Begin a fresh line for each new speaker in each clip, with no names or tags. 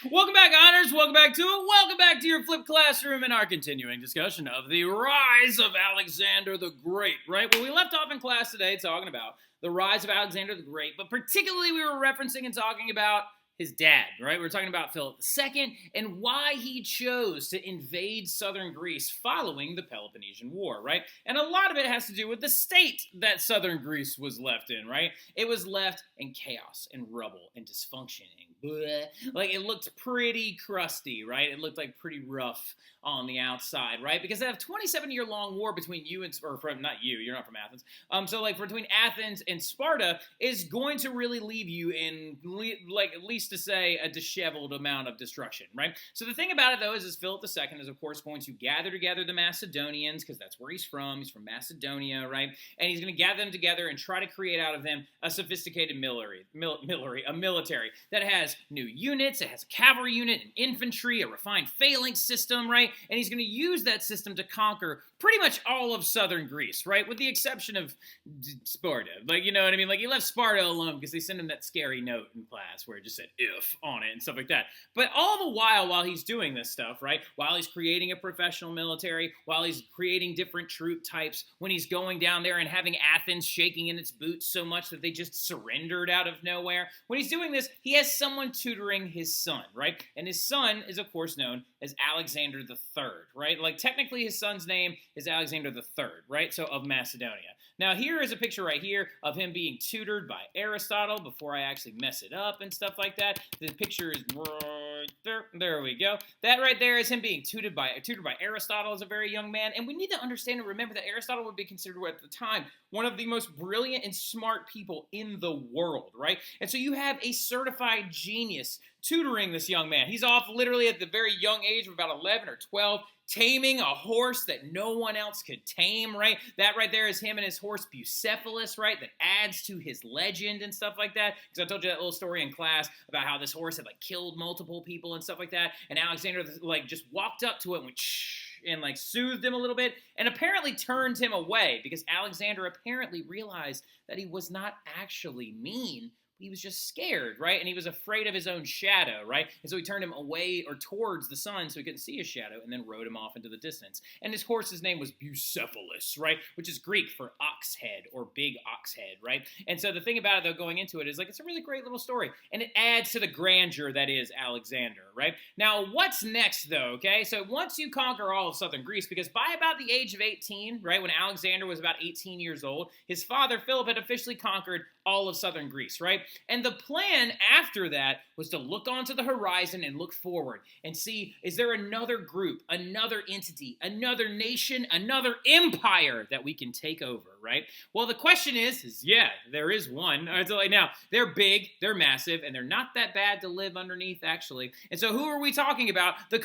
Welcome back, Honors. Welcome back to your flipped classroom and our continuing discussion of the rise of Alexander the Great, right? Well, we left off in class today talking about the rise of Alexander the Great, but particularly we were referencing and talking about his dad, right? We were talking about Philip II and why he chose to invade southern Greece following the Peloponnesian War, right? And a lot of it has to do with the state that southern Greece was left in, right? It was left in chaos and rubble and dysfunction and bleh. Like, it looked pretty crusty, right? It looked like pretty rough on the outside, right? Because that 27-year-long war between you and, or from, not you, you're not from Athens. So like between Athens and Sparta is going to really leave you in, like, at least to say, a disheveled amount of destruction, right? So the thing about it, though, is Philip II is, of course, going to gather together the Macedonians, because that's where he's from. He's from Macedonia, right? And he's going to gather them together and try to create out of them a sophisticated military that has new units, it has a cavalry unit, an infantry, a refined phalanx system, right? And he's going to use that system to conquer pretty much all of southern Greece, right? With the exception of Sparta. Like, you know what I mean? Like, he left Sparta alone because they sent him that scary note in class where it just said if on it and stuff like that. But all the while he's doing this stuff, right? While he's creating a professional military, while he's creating different troop types, when he's going down there and having Athens shaking in its boots so much that they just surrendered out of nowhere. When he's doing this, he has someone tutoring his son, right? And his son is, of course, known as Alexander the Third, right? Like, technically his son's name is Alexander the Third, right? So, of Macedonia. Now, here is a picture right here of him being tutored by Aristotle before I actually mess it up and stuff like that. The picture is right there. There we go. That right there is him being tutored by Aristotle as a very young man. And we need to understand and remember that Aristotle would be considered at the time one of the most brilliant and smart people in the world, right? And so you have a certified genius tutoring this young man. He's off literally at the very young age of about 11 or 12, taming a horse that no one else could tame, right? That right there is him and his horse Bucephalus, right? That adds to his legend and stuff like that. Because I told you that little story in class about how this horse had, like, killed multiple people and stuff like that. And Alexander, like, just walked up to it and went, shh, and, like, soothed him a little bit and apparently turned him away because Alexander apparently realized that he was not actually mean. He was just scared, right? And he was afraid of his own shadow, right? And so he turned him away or towards the sun so he couldn't see his shadow and then rode him off into the distance. And his horse's name was Bucephalus, right? Which is Greek for ox head or big ox head, right? And so the thing about it, though, going into it is, like, it's a really great little story. And it adds to the grandeur that is Alexander, right? Now, what's next, though, okay? So once you conquer all of southern Greece, because by about the age of 18, right, when Alexander was about 18 years old, his father, Philip, had officially conquered all of southern Greece, right? And the plan after that was to look onto the horizon and look forward and see, is there another group, another entity, another nation, another empire that we can take over, right? Well, the question is yeah, there is one. So, like, now, they're big, they're massive, and they're not that bad to live underneath, actually. And so who are we talking about? The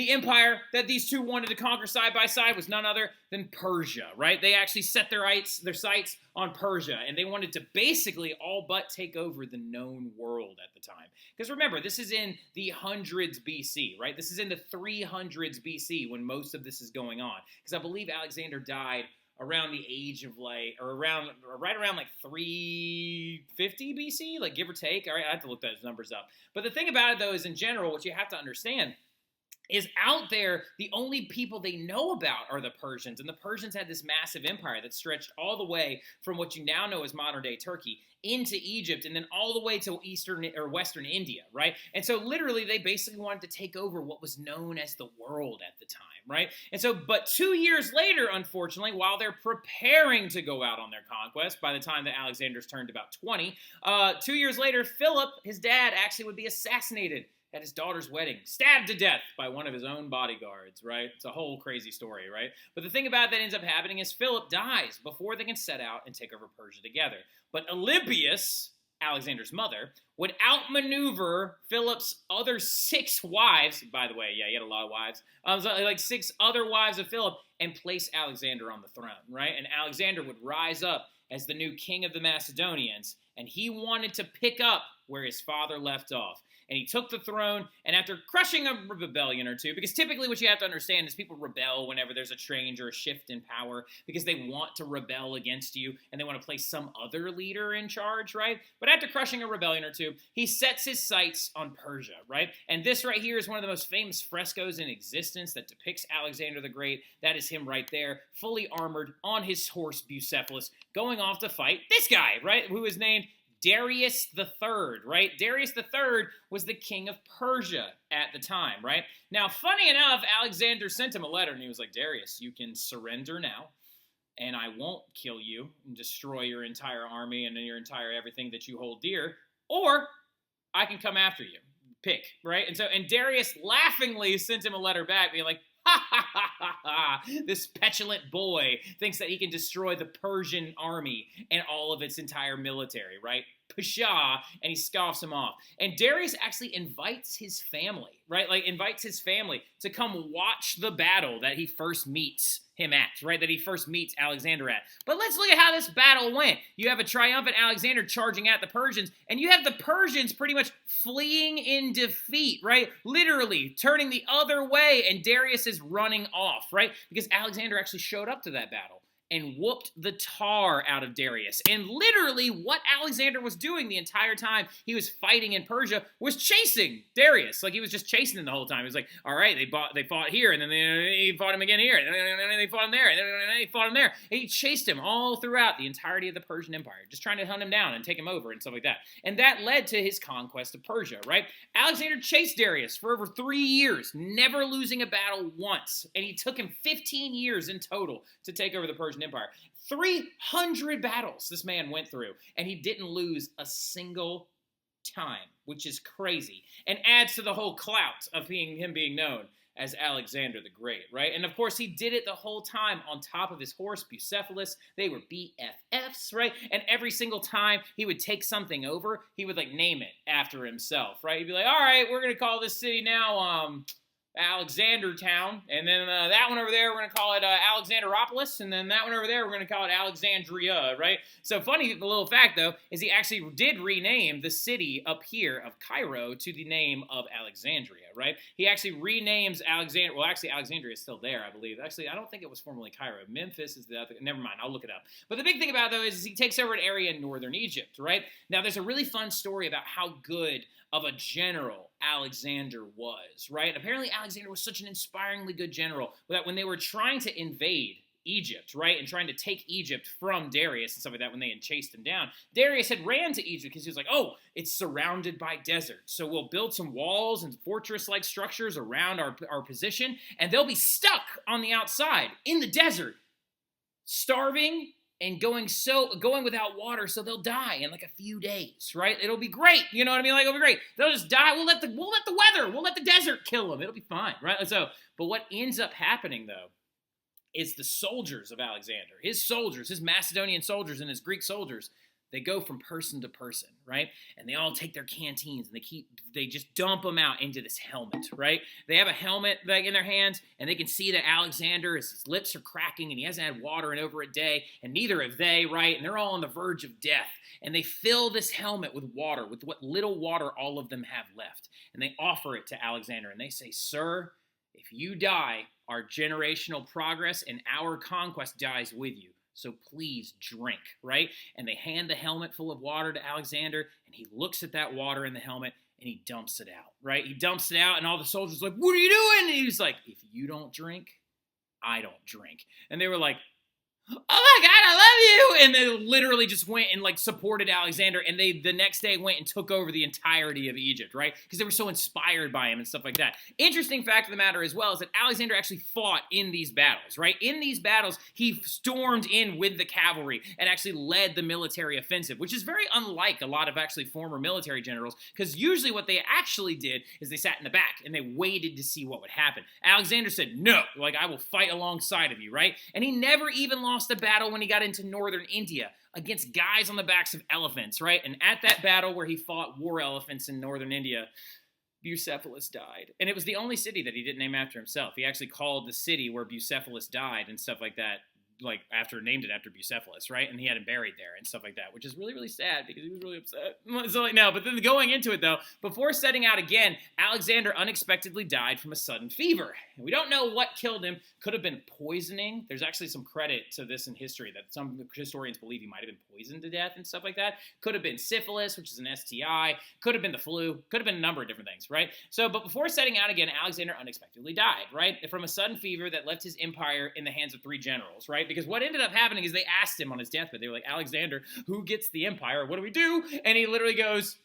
empire that these two wanted to conquer side by side was none other than Persia, right? They actually set their sights on Persia, and they wanted to basically all but take over the known world at the time. Because remember, this is in the hundreds BC, right? This is in the 300s BC when most of this is going on. Because I believe Alexander died around the age of, like, or right around like 350 BC, like, give or take. All right, I have to look those numbers up. But the thing about it, though, is in general, what you have to understand is out there, the only people they know about are the Persians. And the Persians had this massive empire that stretched all the way from what you now know as modern-day Turkey into Egypt and then all the way to eastern or western India, right? And so literally they basically wanted to take over what was known as the world at the time, right? And so, but 2 years later, unfortunately, while they're preparing to go out on their conquest, by the time that Alexander's turned about 20, 2 years later, Philip, his dad, actually would be assassinated at his daughter's wedding, stabbed to death by one of his own bodyguards, right? It's a whole crazy story, right? But the thing about it that ends up happening is Philip dies before they can set out and take over Persia together. But Olympias, Alexander's mother, would outmaneuver Philip's other 6 wives. By the way, yeah, he had a lot of wives. Like 6 other wives of Philip, and place Alexander on the throne, right? And Alexander would rise up as the new king of the Macedonians, and he wanted to pick up where his father left off. And he took the throne, and after crushing a rebellion or two, because typically what you have to understand is people rebel whenever there's a change or a shift in power because they want to rebel against you and they want to place some other leader in charge, right? But after crushing a rebellion or two, he sets his sights on Persia, right? And this right here is one of the most famous frescoes in existence that depicts Alexander the Great. That is him right there, fully armored on his horse Bucephalus, going off to fight this guy, right? Who is named Darius III, right? Darius III was the king of Persia at the time, right? Now, funny enough, Alexander sent him a letter, and he was like, Darius, you can surrender now, and I won't kill you and destroy your entire army and your entire everything that you hold dear, or I can come after you. Pick, right? And Darius laughingly sent him a letter back, being like, ha ha ha ha ha, this petulant boy thinks that he can destroy the Persian army and all of its entire military, right? Pshaw, and he scoffs him off. And Darius actually invites his family, right? Like, invites his family to come watch the battle that he first meets him at, right? That he first meets Alexander at. But let's look at how this battle went. You have a triumphant Alexander charging at the Persians, and you have the Persians pretty much fleeing in defeat, right? Literally turning the other way, and Darius is running off, right? Because Alexander actually showed up to that battle and whooped the tar out of Darius. And literally what Alexander was doing the entire time he was fighting in Persia was chasing Darius. Like, he was just chasing him the whole time. He was like, all right, they fought here, and then they fought him again here, and then they fought him there, and then they fought him there. And he chased him all throughout the entirety of the Persian Empire, just trying to hunt him down and take him over and stuff like that. And that led to his conquest of Persia, right? Alexander chased Darius for over 3 years, never losing a battle once. And he took him 15 years in total to take over the Persian Empire. 300 battles this man went through, and he didn't lose a single time, which is crazy, and adds to the whole clout of him being known as Alexander the Great, right? And of course, he did it the whole time on top of his horse, Bucephalus. They were BFFs, right? And every single time he would take something over, he would, like, name it after himself, right? He'd be like, all right, we're going to call this city now, Alexander Town, and then that one over there, we're going to call it Alexandropolis, and then that one over there, we're going to call it Alexandria, right? So funny, the little fact, though, is he actually did rename the city up here of Cairo to the name of Alexandria, right? He actually renames Alexandria. Well, actually, Alexandria is still there, I believe. Actually, I don't think it was formerly Cairo. Memphis is the other. Never mind, I'll look it up. But the big thing about it, though, is he takes over an area in northern Egypt, right? Now, there's a really fun story about how good of a general Alexander was, right? Apparently, Alexander was such an inspiringly good general that when they were trying to invade Egypt, right, and trying to take Egypt from Darius and stuff like that when they had chased him down, Darius had ran to Egypt because he was like, oh, it's surrounded by desert, so we'll build some walls and fortress-like structures around our position, and they'll be stuck on the outside in the desert, starving and going without water, so they'll die in like a few days, right? It'll be great, you know what I mean? Like, it'll be great. They'll just die. We'll let the desert kill them. It'll be fine, right? So, but what ends up happening though is the soldiers of Alexander, his Macedonian soldiers and his Greek soldiers, they go from person to person, right? And they all take their canteens and they just dump them out into this helmet, right? They have a helmet like in their hands, and they can see that Alexander, his lips are cracking, and he hasn't had water in over a day, and neither have they, right? And they're all on the verge of death. And they fill this helmet with water, with what little water all of them have left. And they offer it to Alexander, and they say, sir, if you die, our generational progress and our conquest dies with you. So please drink, right? And they hand the helmet full of water to Alexander, and he looks at that water in the helmet, and he dumps it out, right? He dumps it out, and all the soldiers are like, what are you doing? And he's like, if you don't drink, I don't drink. And they were like, oh my God, I love you. And they literally just went and like supported Alexander, and they the next day went and took over the entirety of Egypt, right? Because they were so inspired by him and stuff like that. Interesting fact of the matter as well is that Alexander actually fought in these battles, right? In these battles, he stormed in with the cavalry and actually led the military offensive, which is very unlike a lot of actually former military generals, because usually what they actually did is they sat in the back and they waited to see what would happen. Alexander said, no, like I will fight alongside of you, right? And he never even lost a battle when he got into northern India against guys on the backs of elephants, right? And at that battle where he fought war elephants in northern India, Bucephalus died. And it was the only city that he didn't name after himself. He actually called the city where Bucephalus died and stuff like that named it after Bucephalus, right? And he had him buried there and stuff like that, which is really, really sad because he was really upset. So no, but then going into it though, before setting out again, Alexander unexpectedly died from a sudden fever. And we don't know what killed him. Could have been poisoning. There's actually some credit to this in history that some historians believe he might have been poisoned to death and stuff like that. Could have been syphilis, which is an STI. Could have been the flu. Could have been a number of different things, right? So, but before setting out again, Alexander unexpectedly died, right? From a sudden fever that left his empire in the hands of 3 generals, right? Because what ended up happening is they asked him on his deathbed, they were like, Alexander, who gets the empire? What do we do? And he literally goes,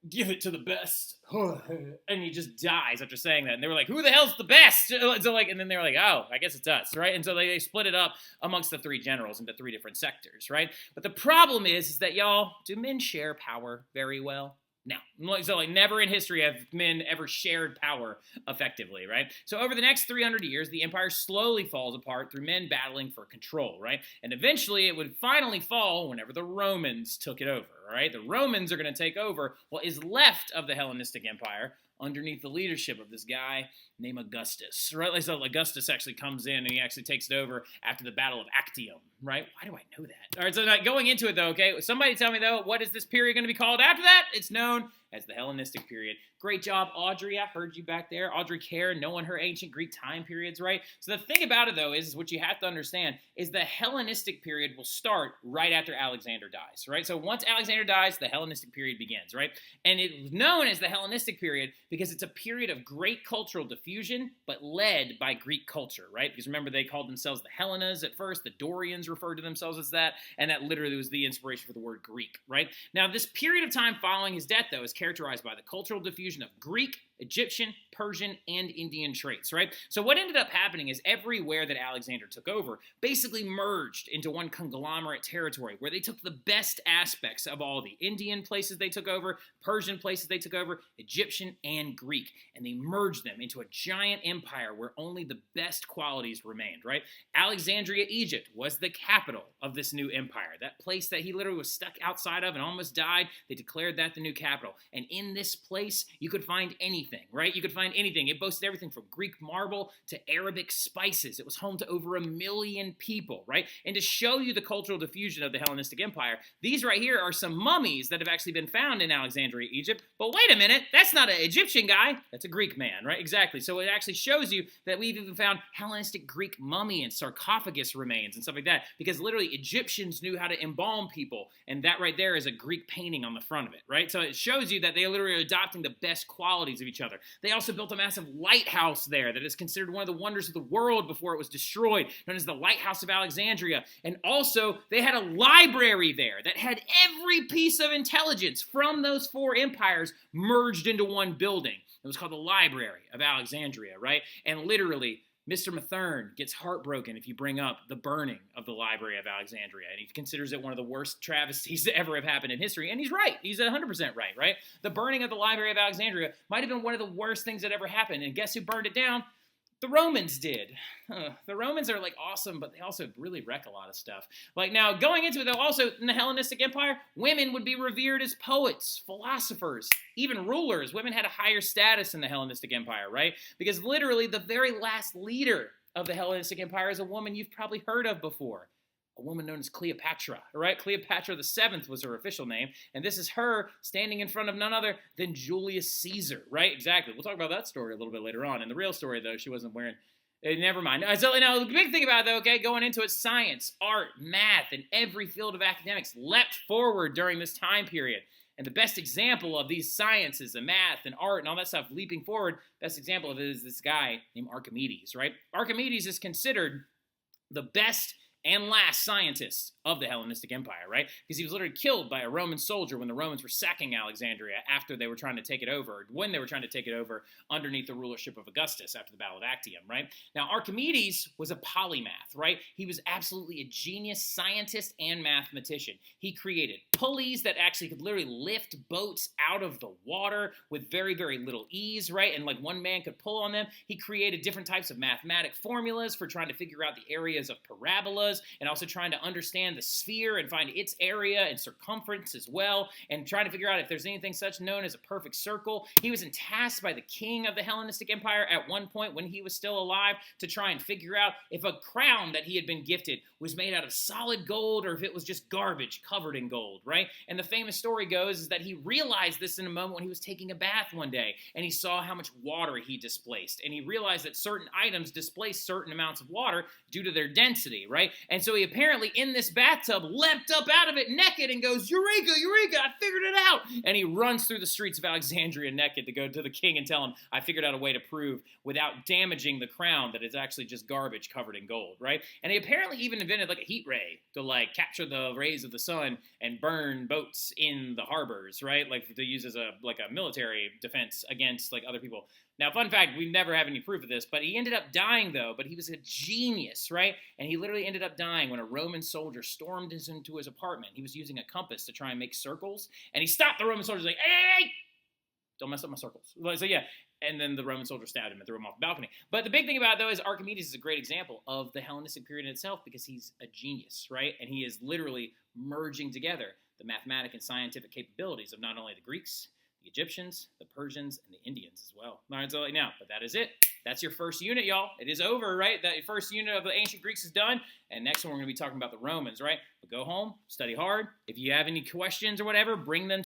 give it to the best. And he just dies after saying that. And they were like, who the hell's the best? So and then they were like, oh, I guess it's us, right? And so they split it up amongst the 3 generals into 3 different sectors, right? But the problem is that, y'all, do men share power very well? No. So never in history have men ever shared power effectively, right? So over the next 300 years, the empire slowly falls apart through men battling for control, right? And eventually it would finally fall whenever the Romans took it over, right? The Romans are going to take over what is left of the Hellenistic Empire underneath the leadership of this guy named Augustus, right? So Augustus actually comes in and he actually takes it over after the Battle of Actium, right? Why do I know that? All right, so going into it though, okay, somebody tell me though, what is this period going to be called after that? It's known as the Hellenistic period. Great job, Audrey. I heard you back there. Audrey Kerr, knowing her ancient Greek time periods, right? So the thing about it, though, is what you have to understand is the Hellenistic period will start right after Alexander dies, right? So once Alexander dies, the Hellenistic period begins, right? And it's known as the Hellenistic period because it's a period of great cultural diffusion, but led by Greek culture, right? Because remember, they called themselves the Hellenas at first. The Dorians referred to themselves as that, and that literally was the inspiration for the word Greek, right? Now, this period of time following his death, though, is characterized by the cultural diffusion of Greek, Egyptian, Persian, and Indian traits, right? So what ended up happening is everywhere that Alexander took over basically merged into one conglomerate territory where they took the best aspects of all the Indian places they took over, Persian places they took over, Egyptian, and Greek, and they merged them into a giant empire where only the best qualities remained, right? Alexandria, Egypt was the capital of this new empire. That place that he literally was stuck outside of and almost died, they declared that the new capital. And in this place, you could find anything, right? You could find anything. It boasted everything from Greek marble to Arabic spices. It was home to over 1 million people, right? And to show you the cultural diffusion of the Hellenistic Empire, these right here are some mummies that have actually been found in Alexandria, Egypt. But wait a minute, that's not an Egyptian guy. That's a Greek man, right? Exactly. So it actually shows you that we've even found Hellenistic Greek mummy and sarcophagus remains and stuff like that, because literally Egyptians knew how to embalm people, and that right there is a Greek painting on the front of it, right? So it shows you that they literally are adopting the best qualities of each other. They also built a massive lighthouse there that is considered one of the wonders of the world before it was destroyed, known as the Lighthouse of Alexandria. And also, they had a library there that had every piece of intelligence from those 4 empires merged into one building. It was called the Library of Alexandria, right? And literally, Mr. Mathern gets heartbroken if you bring up the burning of the Library of Alexandria, and he considers it one of the worst travesties to ever have happened in history, and he's right. He's 100% right? The burning of the Library of Alexandria might have been one of the worst things that ever happened, and guess who burned it down? The Romans did. The Romans are awesome, but they also really wreck a lot of stuff. Now, going into it though, also in the Hellenistic Empire, women would be revered as poets, philosophers, even rulers. Women had a higher status in the Hellenistic Empire, right? Because literally the very last leader of the Hellenistic Empire is a woman you've probably heard of before. A woman known as Cleopatra, right? Cleopatra VII was her official name, and this is her standing in front of none other than Julius Caesar, right? Exactly. We'll talk about that story a little bit later on. In the real story, though, she wasn't wearing... Never mind. So now the big thing about it, though, okay, going into it, science, art, math, and every field of academics leapt forward during this time period. And the best example of these sciences, the math and art and all that stuff leaping forward, best example of it is this guy named Archimedes, right? Archimedes is considered the best and last scientist of the Hellenistic Empire, right? Because he was literally killed by a Roman soldier when the Romans were sacking Alexandria after they were trying to take it over, when they were trying to take it over underneath the rulership of Augustus after the Battle of Actium, right? Now, Archimedes was a polymath, right? He was absolutely a genius scientist and mathematician. He created pulleys that actually could literally lift boats out of the water with very, very little ease, right? And one man could pull on them. He created different types of mathematic formulas for trying to figure out the areas of parabolas us, and also trying to understand the sphere and find its area and circumference as well, and trying to figure out if there's anything such known as a perfect circle. He was tasked by the king of the Hellenistic Empire at one point when he was still alive to try and figure out if a crown that he had been gifted was made out of solid gold or if it was just garbage covered in gold, right? And the famous story goes is that he realized this in a moment when he was taking a bath one day, and he saw how much water he displaced, and he realized that certain items displace certain amounts of water due to their density, right? And so he apparently, in this bathtub, leapt up out of it naked and goes, "Eureka, Eureka, I figured it out!" And he runs through the streets of Alexandria naked to go to the king and tell him, "I figured out a way to prove without damaging the crown that it's actually just garbage covered in gold," right? And he apparently even invented like a heat ray to like capture the rays of the sun and burn boats in the harbors, right? Like to use as a military defense against like other people. Now, fun fact, we never have any proof of this, but he ended up dying, though, but he was a genius, right? And he literally ended up dying when a Roman soldier stormed into his apartment. He was using a compass to try and make circles, and he stopped the Roman soldier, like, hey, don't mess up my circles. So, yeah, and then the Roman soldier stabbed him and threw him off the balcony. But the big thing about it, though, is Archimedes is a great example of the Hellenistic period in itself because he's a genius, right? And he is literally merging together the mathematic and scientific capabilities of not only the Greeks, the Egyptians, the Persians, and the Indians as well. All right, so like now, but that is it. That's your first unit, y'all. It is over, right? That first unit of the ancient Greeks is done, and next one we're going to be talking about the Romans, right? But go home, study hard. If you have any questions or whatever, bring them